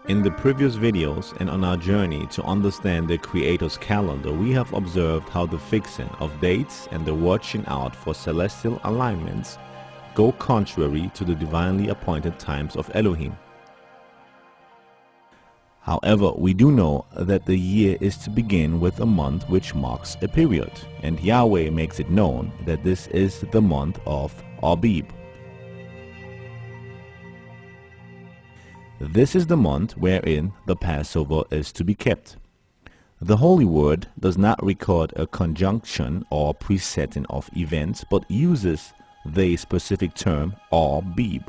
In the previous videos and on our journey to understand the Creator's calendar, we have observed how the fixing of dates and the watching out for celestial alignments go contrary to the divinely appointed times of Elohim. However, we do know that the year is to begin with a month which marks a period, and Yahweh makes it known that this is the month of Abib. This is the month wherein the Passover is to be kept. The Holy Word does not record a conjunction or presetting of events, but uses the specific term Abib.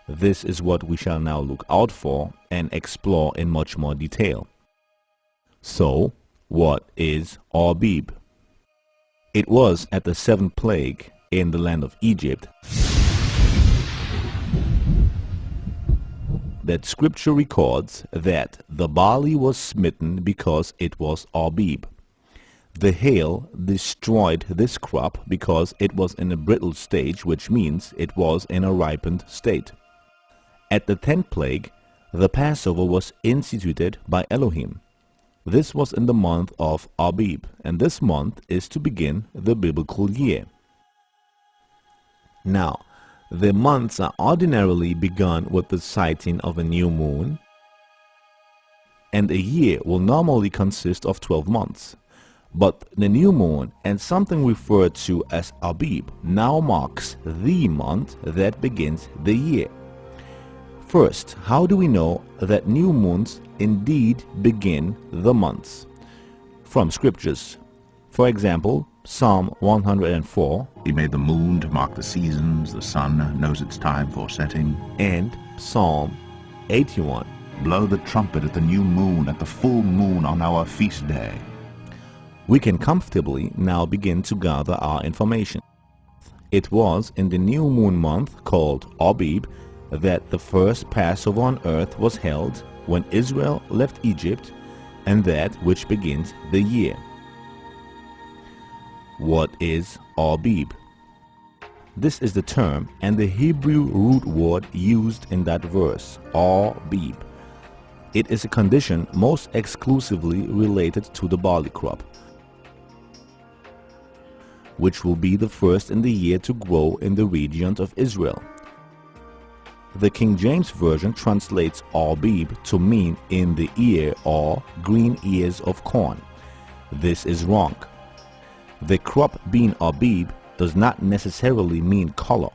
This is what we shall now look out for and explore in much more detail. So, what is Abib? It was at the seventh plague in the land of Egypt that scripture records that the barley was smitten because it was Abib. The hail destroyed this crop because it was in a brittle stage, which means it was in a ripened state. At the 10th plague, the Passover was instituted by Elohim. This was in the month of Abib, and this month is to begin the biblical year. Now, the months are ordinarily begun with the sighting of a new moon, and a year will normally consist of 12 months. But the new moon and something referred to as Abib now marks the month that begins the year. First, how do we know that new moons indeed begin the months? From scriptures. For example, Psalm 104. He made the moon to mark the seasons, the sun knows its time for setting. And Psalm 81. Blow the trumpet at the new moon, at the full moon on our feast day. We can comfortably now begin to gather our information. It was in the new moon month called Abib that the first Passover on earth was held when Israel left Egypt, and that which begins the year. What is Abib? This is the term and the Hebrew root word used in that verse, Abib. It is a condition most exclusively related to the barley crop, which will be the first in the year to grow in the regions of Israel. The King James Version translates Abib to mean in the ear or green ears of corn. This is wrong. The crop being Abib does not necessarily mean color.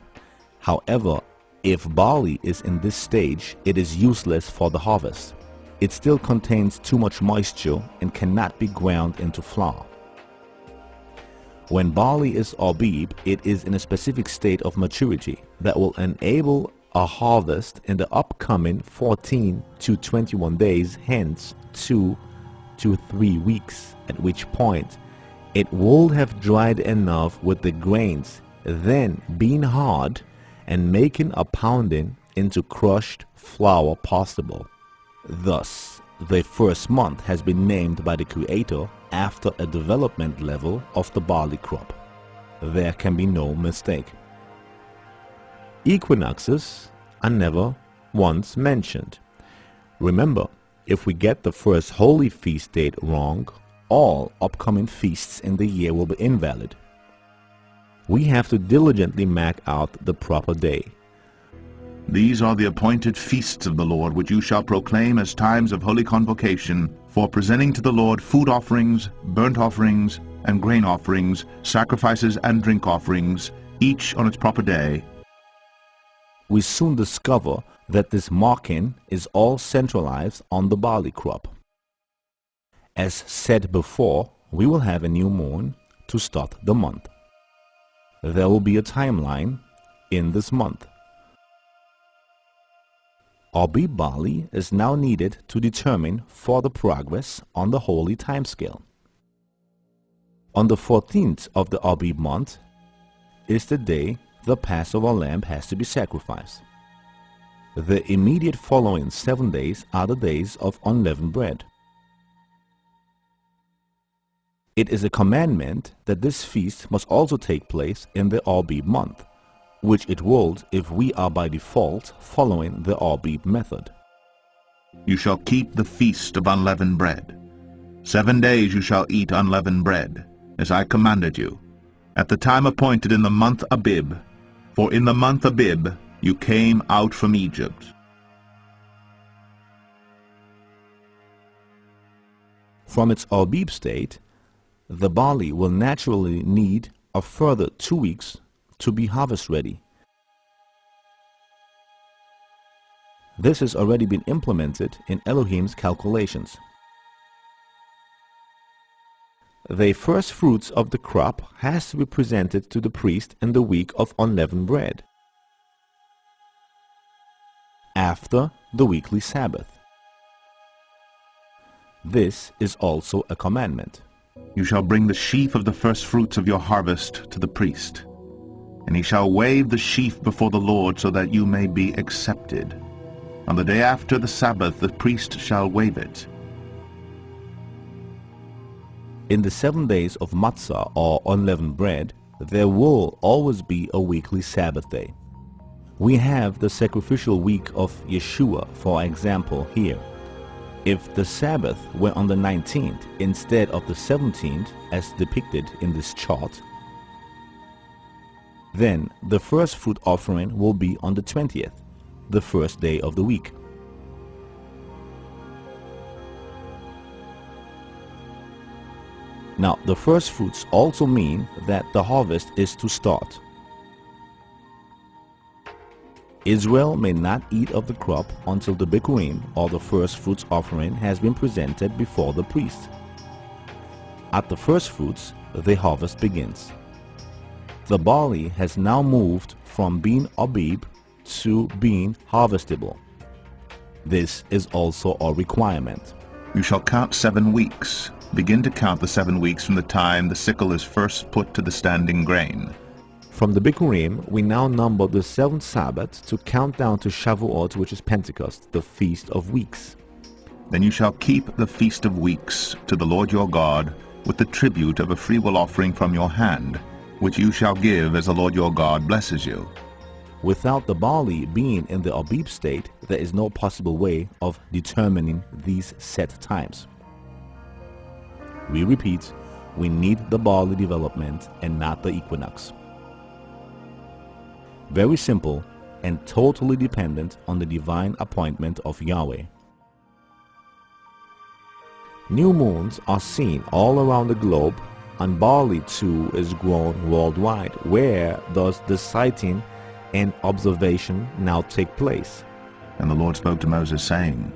However, if barley is in this stage, it is useless for the harvest. It still contains too much moisture and cannot be ground into flour. When barley is Abib, it is in a specific state of maturity that will enable a harvest in the upcoming 14 to 21 days, hence 2 to 3 weeks, at which point it will have dried enough with the grains, then being hard and making a pounding into crushed flour possible. Thus, the first month has been named by the Creator after a development level of the barley crop. There can be no mistake. Equinoxes are never once mentioned. Remember, if we get the first holy feast date wrong, all upcoming feasts in the year will be invalid. We have to diligently mark out the proper day. These are the appointed feasts of the Lord, which you shall proclaim as times of holy convocation, for presenting to the Lord food offerings, burnt offerings, and grain offerings, sacrifices and drink offerings, each on its proper day. We soon discover that this marking is all centralized on the barley crop. As said before, we will have a new moon to start the month. There will be a timeline in this month. Abib barley is now needed to determine further progress on the holy timescale. On the 14th of the Abib month is the day the Passover lamb has to be sacrificed. The immediate following 7 days are the days of unleavened bread. It is a commandment that this feast must also take place in the Abib month, which it will if we are by default following the Abib method. You shall keep the feast of unleavened bread. 7 days you shall eat unleavened bread, as I commanded you, at the time appointed in the month Abib, for in the month Abib you came out from Egypt. From its Abib state, the barley will naturally need a further 2 weeks to be harvest ready. This has already been implemented in Elohim's calculations. The first fruits of the crop has to be presented to the priest in the week of unleavened bread, after the weekly Sabbath. This is also a commandment. You shall bring the sheaf of the first fruits of your harvest to the priest, and he shall wave the sheaf before the Lord so that you may be accepted. On the day after the Sabbath the priest shall wave it. In the 7 days of matzah or unleavened bread, there will always be a weekly Sabbath day. We have the sacrificial week of Yeshua, for example, here. If the Sabbath were on the 19th instead of the 17th, as depicted in this chart, then the first fruit offering will be on the 20th, the first day of the week. Now, the first fruits also mean that the harvest is to start. Israel may not eat of the crop until the Bikurim, or the first fruits offering, has been presented before the priest. At the first fruits, the harvest begins. The barley has now moved from being Abib to being harvestable. This is also a requirement. You shall count 7 weeks. Begin to count the 7 weeks from the time the sickle is first put to the standing grain. From the Bikurim, we now number the 7th Sabbath to count down to Shavuot, which is Pentecost, the Feast of Weeks. Then you shall keep the Feast of Weeks to the Lord your God with the tribute of a freewill offering from your hand, which you shall give as the Lord your God blesses you. Without the barley being in the Abib state, there is no possible way of determining these set times. We repeat, we need the barley development and not the equinox. Very simple and totally dependent on the divine appointment of Yahweh. New moons are seen all around the globe, and barley too is grown worldwide. Where does the sighting and observation now take place? And the Lord spoke to Moses, saying,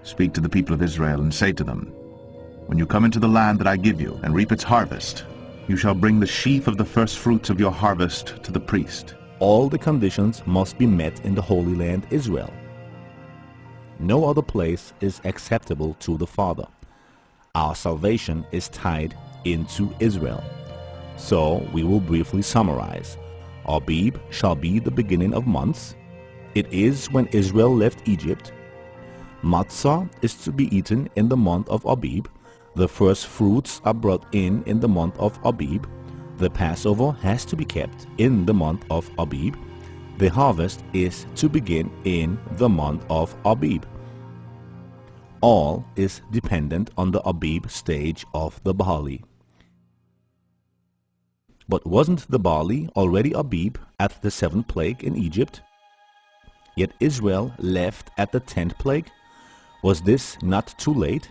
Speak to the people of Israel and say to them, When you come into the land that I give you and reap its harvest, you shall bring the sheaf of the first fruits of your harvest to the priest. All the conditions must be met in the Holy Land Israel. No other place is acceptable to the Father. Our salvation is tied into Israel. So we will briefly summarize. Abib shall be the beginning of months. It is when Israel left Egypt. Matzah is to be eaten in the month of Abib. The first fruits are brought in the month of Abib. The Passover has to be kept in the month of Abib. The harvest is to begin in the month of Abib. All is dependent on the Abib stage of the barley. But wasn't the barley already Abib at the 7th plague in Egypt? Yet Israel left at the 10th plague. Was this not too late?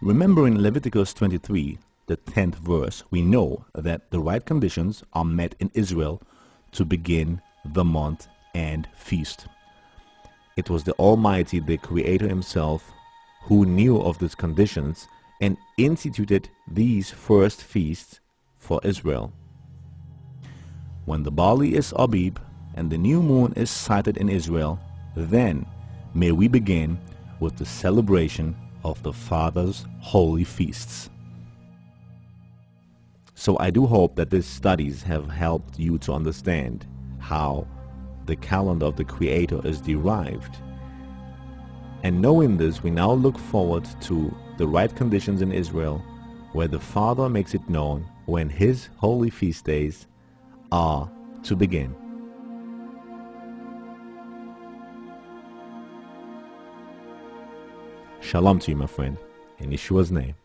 Remember in Leviticus 23, the 10th verse, we know that the right conditions are met in Israel to begin the month and feast. It was the Almighty, the Creator Himself, who knew of these conditions and instituted these first feasts for Israel. When the barley is Abib and the new moon is sighted in Israel, then may we begin with the celebration of the Father's holy feasts. So I do hope that these studies have helped you to understand how the calendar of the Creator is derived. And knowing this, we now look forward to the right conditions in Israel, where the Father makes it known when His holy feast days are to begin. Shalom to you, my friend, in Yeshua's name.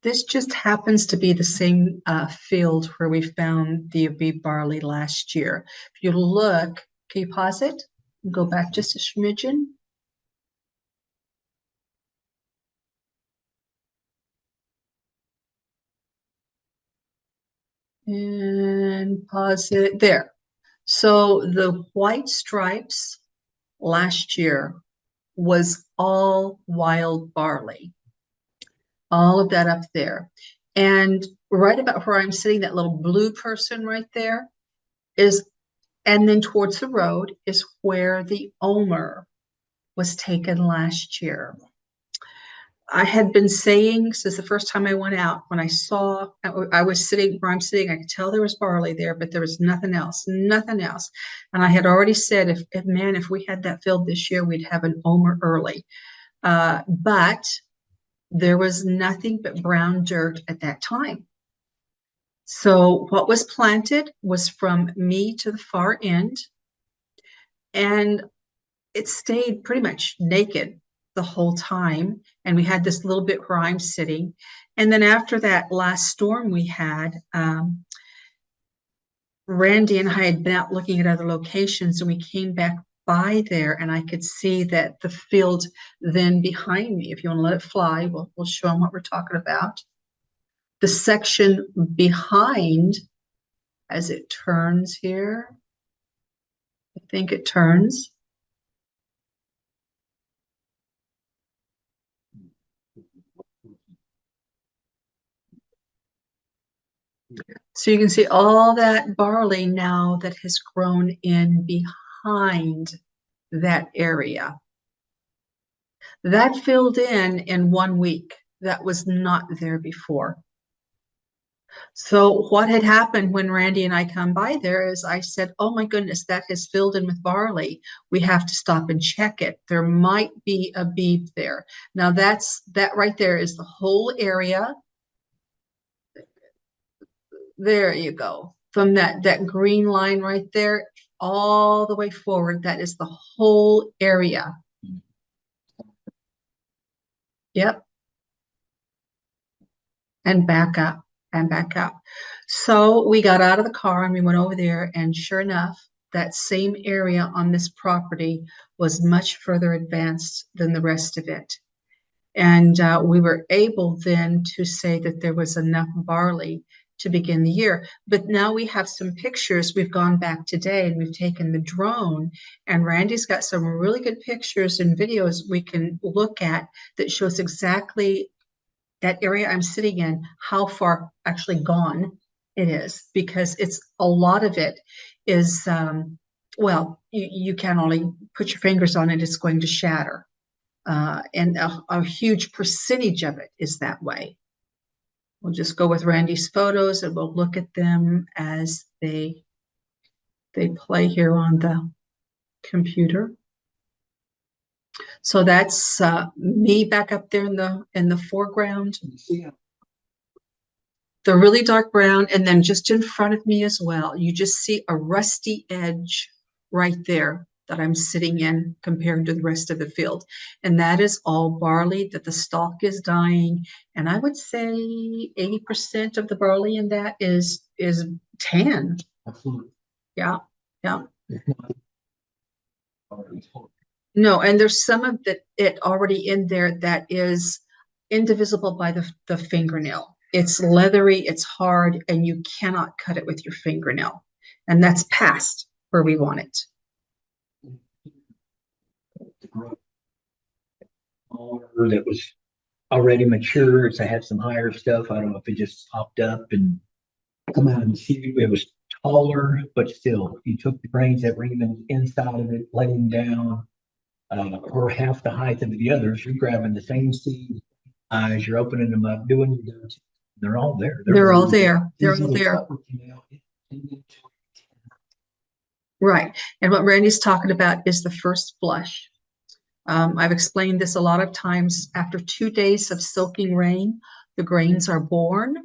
This just happens to be the same field where we found the Abib barley last year. If you look, can you pause it? Go back just a smidgen. And pause it there. So the white stripes last year was all wild barley. All of that up there. And right about where I'm sitting, that little blue person right there is, and then towards the road is where the Omer was taken last year. I had been saying since the first time I went out, when I saw, I was sitting where I'm sitting, I could tell there was barley there, but there was nothing else, nothing else. And I had already said, if we had that field this year, we'd have an Omer early. But there was nothing but brown dirt at that time. So what was planted was from me to the far end, and it stayed pretty much naked the whole time. And we had this little bit where I'm sitting. And then after that last storm we had, Randy and I had been out looking at other locations, and we came back by there, and I could see that the field then behind me, if you want to let it fly, we'll show them what we're talking about. The section behind, as it turns here, I think it turns. So you can see all that barley now that has grown in behind that area. That filled in 1 week. That was not there before. So what had happened when Randy and I come by there is I said, oh my goodness, that has filled in with barley. We have to stop and check it. There might be a Abib there. Now that right there is the whole area. There you go. From that green line right there, all the way forward, that is the whole area. Yep. And back up and back up. So we got out of the car and we went over there, and sure enough, that same area on this property was much further advanced than the rest of it. And we were able then to say that there was enough barley to begin the year. But now we have some pictures. We've gone back today and we've taken the drone, and Randy's got some really good pictures and videos we can look at that shows exactly that area I'm sitting in, how far actually gone it is, because it's a lot of it is, well, you can only put your fingers on it, it's going to shatter. And a huge percentage of it is that way. We'll just go with Randy's photos and we'll look at them as they play here on the computer. So that's me back up there in the foreground. The really dark brown, and then just in front of me as well, you just see a rusty edge right there that I'm sitting in compared to the rest of the field. And that is all barley that the stalk is dying. And I would say 80% of the barley in that is tan. Absolutely. Yeah, yeah. No, and there's some of it already in there that is indivisible by the fingernail. It's leathery, it's hard, and you cannot cut it with your fingernail. And that's past where we want it. That was already mature. It's had some higher stuff. I don't know if it just popped up and come out of the seed. It was taller, but still, you took the grains that were even inside of it, letting down, or half the height of the others. You're grabbing the same seed as you're opening them up, doing your dose. They're all there. They're all there. They're all there. Right. And what Randy's talking about is the first flush. I've explained this a lot of times. After 2 days of soaking rain, the grains are born,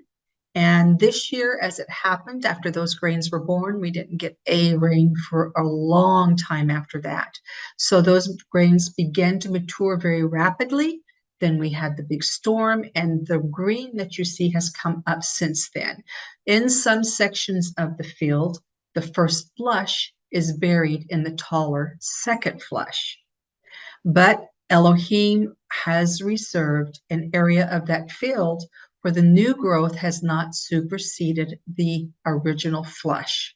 And this year, as it happened, after those grains were born, we didn't get a rain for a long time after that. So those grains began to mature very rapidly. Then we had the big storm, and the green that you see has come up since then. In some sections of the field, the first flush is buried in the taller second flush. But Elohim has reserved an area of that field where the new growth has not superseded the original flush.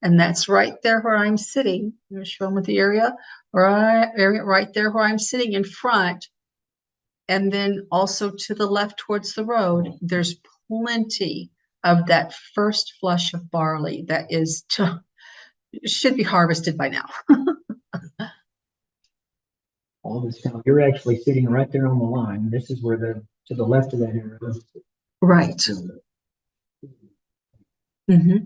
And that's right there where I'm sitting. I'm going to show them with the area right there where I'm sitting in front. And then also to the left towards the road, there's plenty of that first flush of barley that should be harvested by now. All this time, you're actually sitting right there on the line. This is where to the left of that area. Right. Mm-hmm.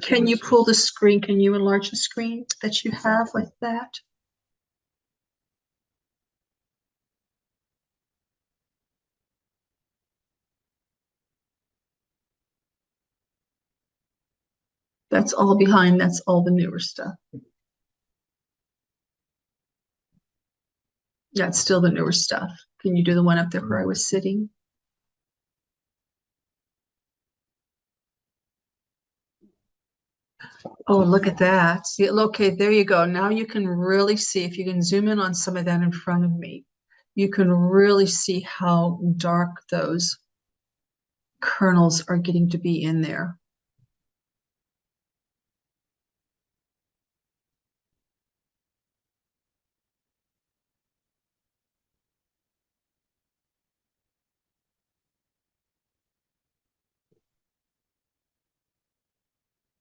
Can you pull the screen? Can you enlarge the screen that you have with that? That's all behind. That's all the newer stuff. That's still the newer stuff. Can you do the one up there where I was sitting? Oh, look at that. See, okay, there you go. Now you can really see, if you can zoom in on some of that in front of me, you can really see how dark those kernels are getting to be in there.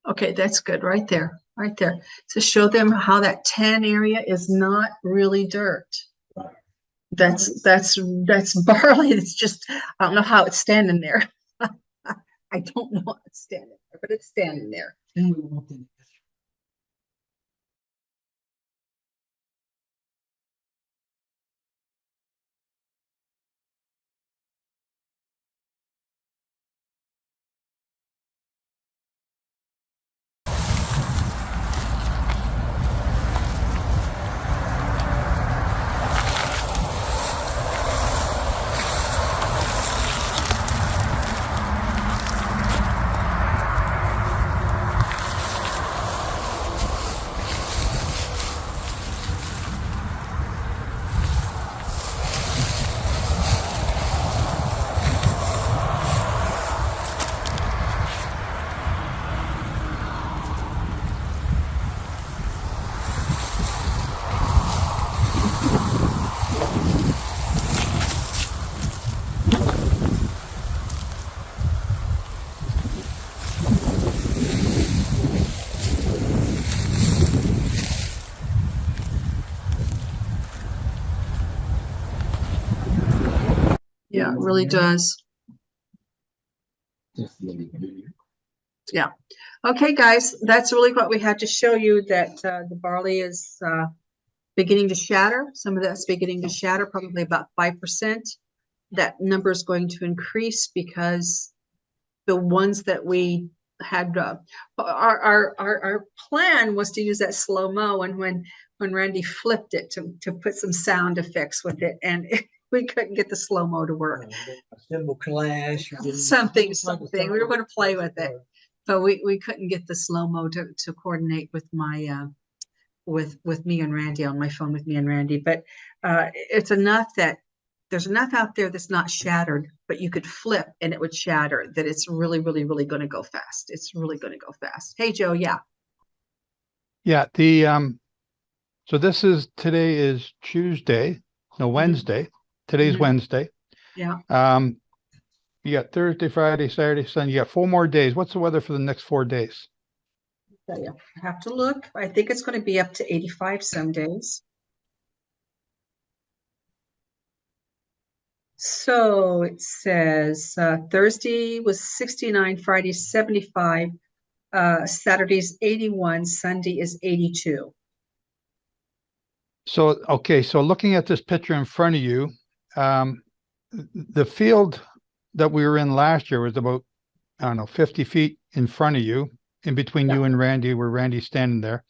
Okay, that's good right there, right there. To show them how that tan area is not really dirt. That's barley. It's just, I don't know how it's standing there. I don't know how it's standing there, but it's standing there. And we want them. Yeah, it really does. Yeah. Okay, guys, that's really what we had to show you, that the barley is beginning to shatter. Some of that's beginning to shatter, probably about 5%. That number is going to increase because the ones that we had, our plan was to use that slow-mo, and when Randy flipped it to put some sound effects with it, and we couldn't get the slow-mo to work. A cymbal clash. Something. We were going to play with it, but we couldn't get the slow-mo to coordinate with my with me and Randy on my phone with me and Randy. But it's enough that there's enough out there that's not shattered, but you could flip and it would shatter, that it's really, really, really going to go fast. It's really going to go fast. Hey, Joe. Yeah. Yeah. So today is Tuesday, no, Wednesday. Today's Wednesday. Yeah. You got Thursday, Friday, Saturday, Sunday. You got 4 more days. What's the weather for the next 4 days? I have to look. I think it's going to be up to 85 some days. So it says Thursday was 69, Friday 75, Saturday's 81, Sunday is 82. So, okay, so looking at this picture in front of you, the field that we were in last year was about, I don't know, 50 feet in front of you, in between Yeah. you and Randy, where Randy's standing there.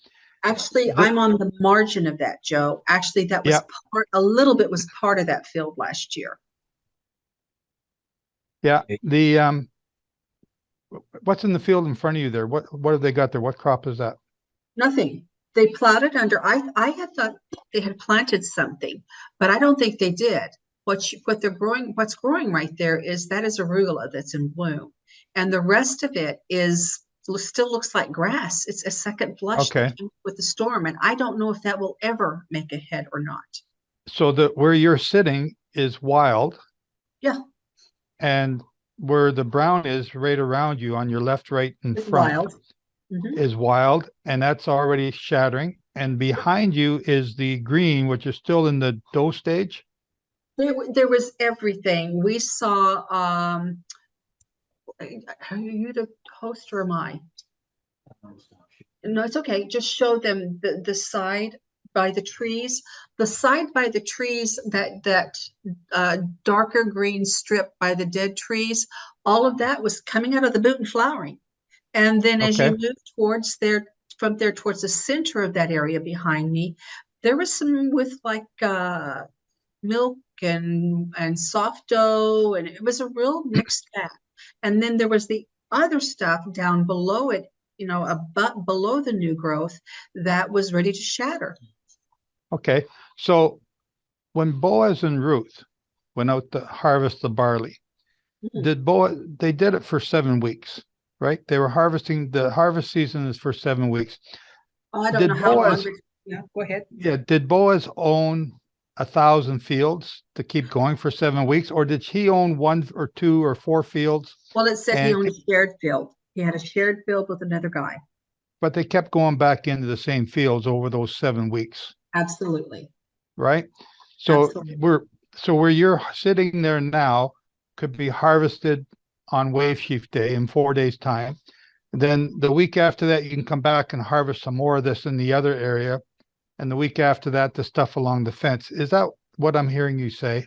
Actually, I'm on the margin of that, Joe. Actually, that was a little bit was part of that field last year. Yeah. What's in the field in front of you there? What have they got there? What crop is that? Nothing. They plowed it under. I had thought they had planted something, but I don't think they did. What they're growing, what's growing right there is arugula that's in bloom, and the rest of it still looks like grass. It's a second blush that came with the storm, and I don't know if that will ever make a head or not. So where you're sitting is wild. Yeah. And where the brown is right around you on your left, right, and front wild. Mm-hmm. is wild, and that's already shattering. And behind you is the green, which is still in the dough stage. There was everything. We saw, are you the host or am I? No, it's okay. Just show them the side by the trees. The side by the trees, that darker green strip by the dead trees, all of that was coming out of the boot and flowering. And then as you move towards from there towards the center of that area behind me, there was some with like milk and soft dough, and it was a real mixed bag. And then there was the other stuff down below it, below the new growth that was ready to shatter. Okay, so when Boaz and Ruth went out to harvest the barley, they did it for 7 weeks, right? They were harvesting. The harvest season is for 7 weeks. Oh, I don't know how long. Yeah, go ahead. Yeah, did Boaz own 1,000 fields to keep going for 7 weeks, or did he own 1 or 2 or 4 fields? Well, it said he owned a shared field. He had a shared field with another guy. But they kept going back into the same fields over those 7 weeks. Absolutely. Right? So Absolutely. where you're sitting there now could be harvested on Wave Sheaf Day in 4 days' time. Then the week after that, you can come back and harvest some more of this in the other area. And the week after that, the stuff along the fence. Is that what I'm hearing you say?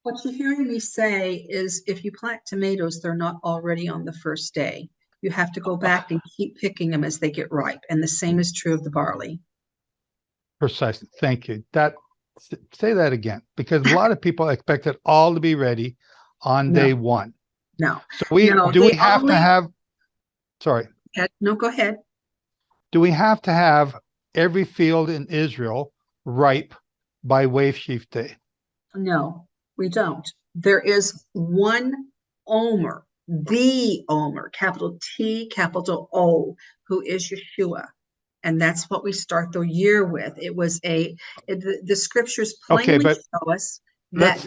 What you're hearing me say is if you plant tomatoes, they're not already on the first day. You have to go back and keep picking them as they get ripe. And the same is true of the barley. Precisely. Thank you. Say that again, because a lot of people expect it all to be ready on day one. No. So we have to have, sorry. No, go ahead. Do we have to have every field in Israel ripe by Wave Sheaf Day? No, we don't. There is one Omer, the Omer, capital T, capital O, who is Yeshua. And that's what we start the year with. It was the scriptures plainly show us that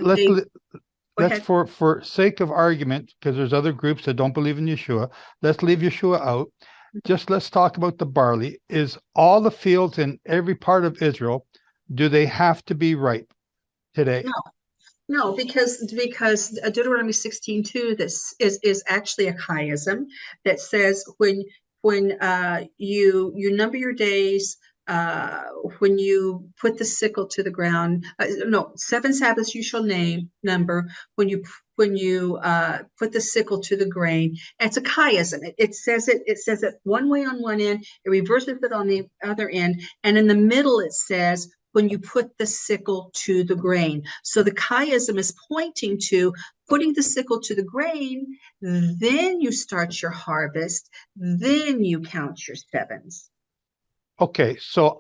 let's for sake of argument, because there's other groups that don't believe in Yeshua, let's leave Yeshua out. Just let's talk about the barley. Is all the fields in every part of Israel, do they have to be ripe today? No, because Deuteronomy 16:2 this is actually a chiasm that says when you number your days, when you put the sickle to the ground, 7 Sabbaths you shall number when you put the sickle to the grain. It's a chiasm. It says it one way on one end, it reverses it on the other end, and in the middle it says when you put the sickle to the grain. So the chiasm is pointing to putting the sickle to the grain, then you start your harvest, then you count your sevens. Okay, so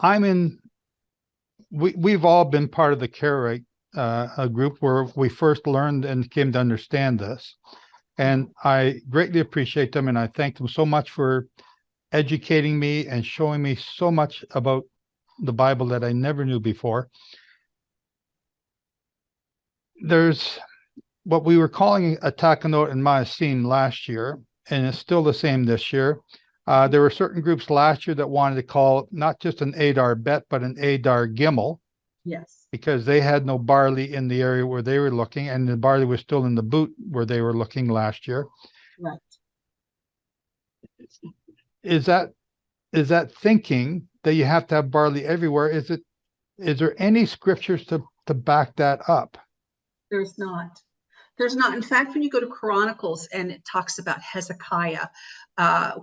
we've all been part of the Karaite group where we first learned and came to understand this. And I greatly appreciate them, and I thank them so much for educating me and showing me so much about the Bible that I never knew before. There's what we were calling a takanot and maasim last year, and it's still the same this year. There were certain groups last year that wanted to call not just an Adar Bet, but an Adar Gimel. Yes. Because they had no barley in the area where they were looking, and the barley was still in the boot where they were looking last year. Right. Is that thinking that you have to have barley everywhere? Is it is there any scriptures to back that up? There's not. There's not. In fact, when you go to Chronicles and it talks about Hezekiah,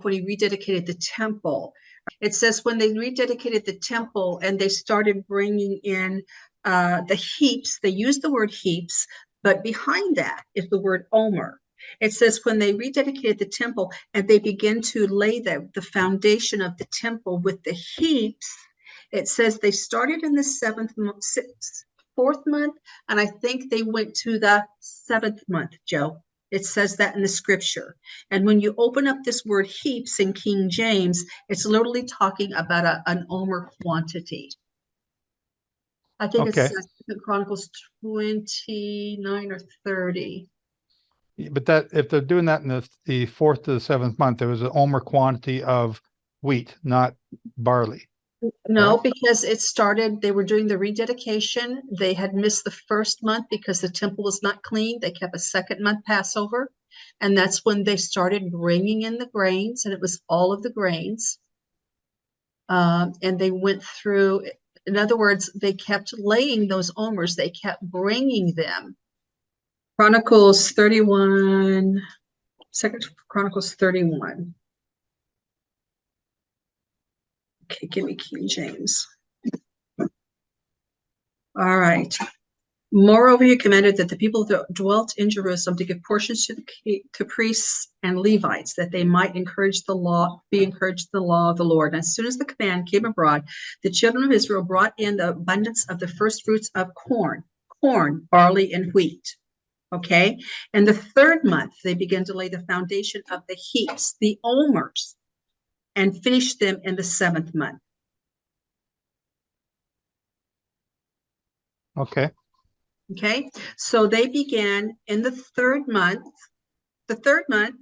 when he rededicated the temple, it says when they rededicated the temple and they started bringing in the heaps, they used the word heaps, but behind that is the word omer. It says when they rededicated the temple and they began to lay the foundation of the temple with the heaps, it says they started in the fourth month, and I think they went to the seventh month, Joe. It says that in the scripture. And when you open up this word heaps in King James, it's literally talking about an omer quantity. I think Okay. it says in Chronicles 29 or 30. But that if they're doing that in the fourth to the seventh month, there was an omer quantity of wheat, not barley. No, right? because it started, they were doing the rededication. They had missed the first month because the temple was not clean. They kept a second month Passover. And that's when they started bringing in the grains, and it was all of the grains. And they went through, in other words, they kept laying those omers, they kept bringing them. Chronicles 31, Second Chronicles 31. Okay, give me King James. All right. Moreover, he commanded that the people that dwelt in Jerusalem to give portions to priests and Levites, that they might be encouraged the law of the Lord. And as soon as the command came abroad, the children of Israel brought in the abundance of the first fruits of corn, barley, and wheat. Okay. And the third month, they began to lay the foundation of the heaps, the omers, and finished them in the seventh month. Okay. Okay. So they began in the third month. The third month,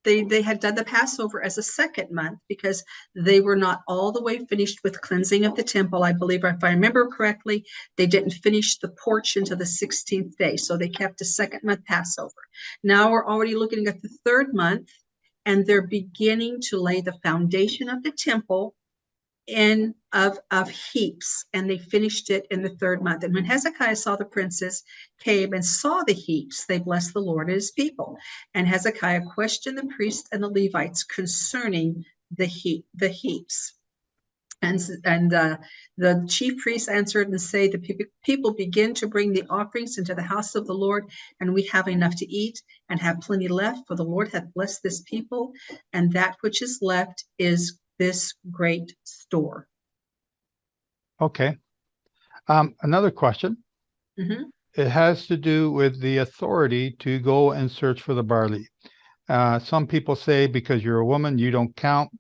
they had done the Passover as a second month because they were not all the way finished with cleansing of the temple. I believe, if I remember correctly, they didn't finish the porch until the 16th day. So they kept a second month Passover. Now we're already looking at the third month, and they're beginning to lay the foundation of the temple of heaps, and they finished it in the third month. And when Hezekiah saw the princes came and saw the heaps, they blessed the Lord and his people. And Hezekiah questioned the priests and the Levites concerning the heaps. And the chief priests answered and say, the people begin to bring the offerings into the house of the Lord, and we have enough to eat and have plenty left, for the Lord hath blessed this people, and that which is left is this great store. Okay. Another question. Mm-hmm. It has to do with the authority to go and search for the barley. Some people say because you're a woman, you don't count.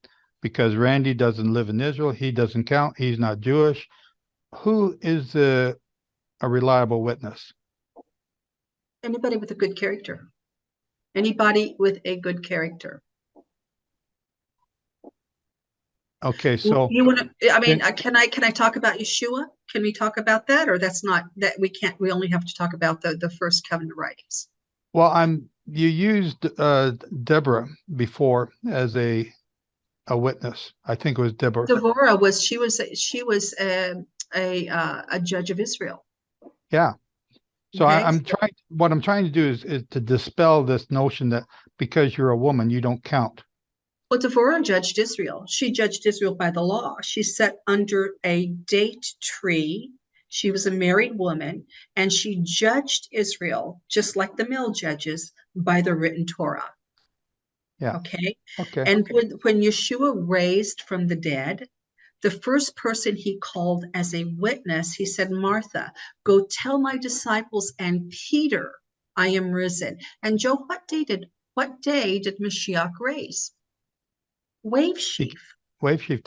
Because Randy doesn't live in Israel, he doesn't count. He's not Jewish. Who is a reliable witness? Anybody with a good character. Anybody with a good character. Okay, so you want to? I mean, can I talk about Yeshua? Can we talk about that, or that's not that we can't? We only have to talk about the first covenant writings. Well, you used Deborah before as a witness. I think it was Deborah. Deborah was a judge of Israel. Yeah. So Okay. what I'm trying to do is to dispel this notion that because you're a woman, you don't count. Well, Deborah judged Israel. She judged Israel by the law. She sat under a date tree. She was a married woman, and she judged Israel just like the male judges by the written Torah. Yeah. Okay. Okay. And when Yeshua raised from the dead, the first person he called as a witness, he said, Martha, go tell my disciples and Peter, I am risen. And Joe, what day did Mashiach raise? Wave sheaf. Wave sheaf